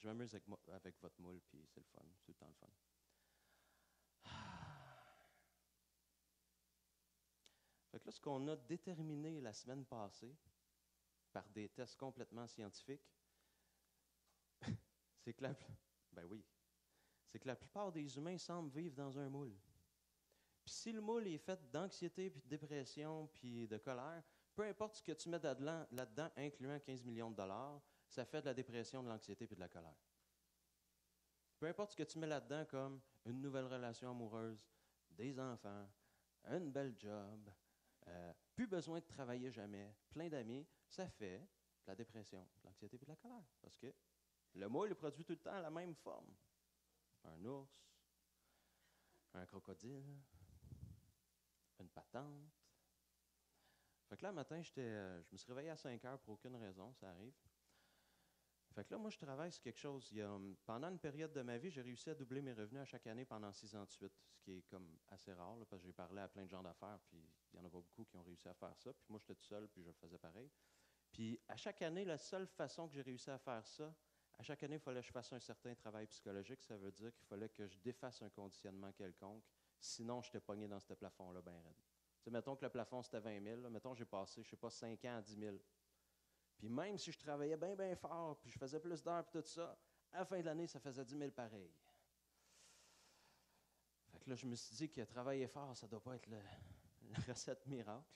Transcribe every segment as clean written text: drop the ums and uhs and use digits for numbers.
Je m'amuse avec votre moule, puis c'est le fun. C'est tout le temps le fun. Fait que là, ce qu'on a déterminé la semaine passée, par des tests complètement scientifiques, c'est que ben oui, c'est que la plupart des humains semblent vivre dans un moule. Puis si le moule est fait d'anxiété, puis de dépression, puis de colère, peu importe ce que tu mets là-dedans, incluant 15 millions de dollars, ça fait de la dépression, de l'anxiété, puis de la colère. Peu importe ce que tu mets là-dedans comme une nouvelle relation amoureuse, des enfants, une belle job, plus besoin de travailler jamais, plein d'amis, ça fait de la dépression, de l'anxiété et de la colère. Parce que le moule il produit tout le temps la même forme. Un ours, un crocodile, une patente. Fait que là, le matin, je me suis réveillé à 5 heures pour aucune raison, ça arrive. Fait que là, moi, je travaille sur quelque chose. Pendant une période de ma vie, j'ai réussi à doubler mes revenus à chaque année pendant 6 ans de suite, ce qui est comme assez rare, là, parce que j'ai parlé à plein de gens d'affaires, puis il n'y en a pas beaucoup qui ont réussi à faire ça. Puis moi, j'étais tout seul, puis je faisais pareil. Puis à chaque année, la seule façon que j'ai réussi à faire ça, à chaque année, il fallait que je fasse un certain travail psychologique. Ça veut dire qu'il fallait que je défasse un conditionnement quelconque. Sinon, j'étais pogné dans ce plafond-là bien raide. Tu sais, mettons que le plafond, c'était 20 000. Là, mettons, j'ai passé, je ne sais pas, 5 ans à 10 000. Puis même si je travaillais bien, bien fort, puis je faisais plus d'heures, puis tout ça, à la fin de l'année, ça faisait 10 000 pareil. Fait que là, je me suis dit que travailler fort, ça ne doit pas être la recette miracle.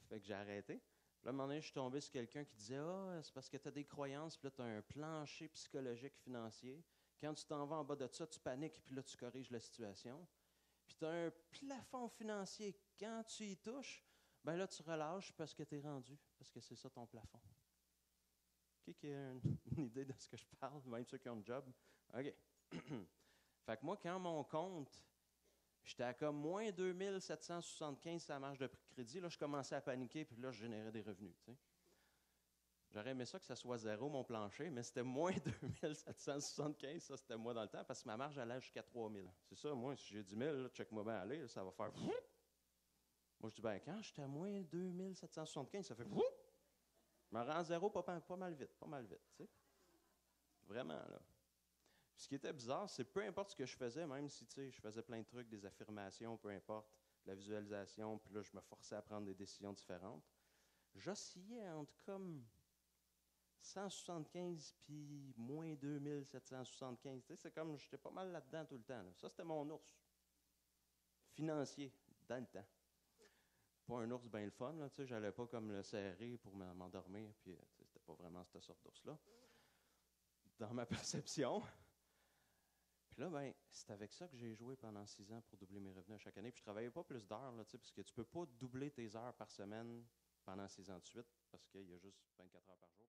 Fait que j'ai arrêté. Là, à un moment donné, je suis tombé sur quelqu'un qui disait « Ah, c'est parce que tu as des croyances, puis là, tu as un plancher psychologique financier. Quand tu t'en vas en bas de ça, tu paniques, puis là, tu corriges la situation. Puis tu as un plafond financier. Quand tu y touches, ben là, tu relâches parce que tu es rendu, parce que c'est ça ton plafond. » Qui a une idée de ce que je parle, même ceux qui ont un job? OK. Fait que moi, quand mon compte, j'étais à comme moins 2775 sur la marge de crédit, là, je commençais à paniquer, puis là, je générais des revenus. Tu sais. J'aurais aimé ça que ça soit zéro, mon plancher, mais c'était moins 2775, ça, c'était moi dans le temps, parce que ma marge allait jusqu'à 3000. C'est ça, moi, si j'ai 10 000, là, check-moi bien aller, là, ça va faire... Moi, je dis, ben quand j'étais à moins 2775, ça fait... Je me rends zéro pas mal vite, tu sais. Vraiment, là. Ce qui était bizarre, c'est peu importe ce que je faisais, même si, tu sais, je faisais plein de trucs, des affirmations, peu importe, la visualisation, puis là, je me forçais à prendre des décisions différentes, j'oscillais entre comme 175 puis moins 2775. Tu sais, c'est comme, j'étais pas mal là-dedans tout le temps. Là. Ça, c'était mon ours financier, dans le temps. Pas un ours bien le fun, là, tu sais, j'allais pas comme le serrer pour m'endormir, puis c'était pas vraiment cette sorte d'ours-là. Dans ma perception. Puis là, ben, c'est avec ça que j'ai joué pendant 6 ans pour doubler mes revenus à chaque année. Puis je travaillais pas plus d'heures, là, parce que tu peux pas doubler tes heures par semaine pendant 6 ans de suite, parce qu'il y a juste 24 heures par jour.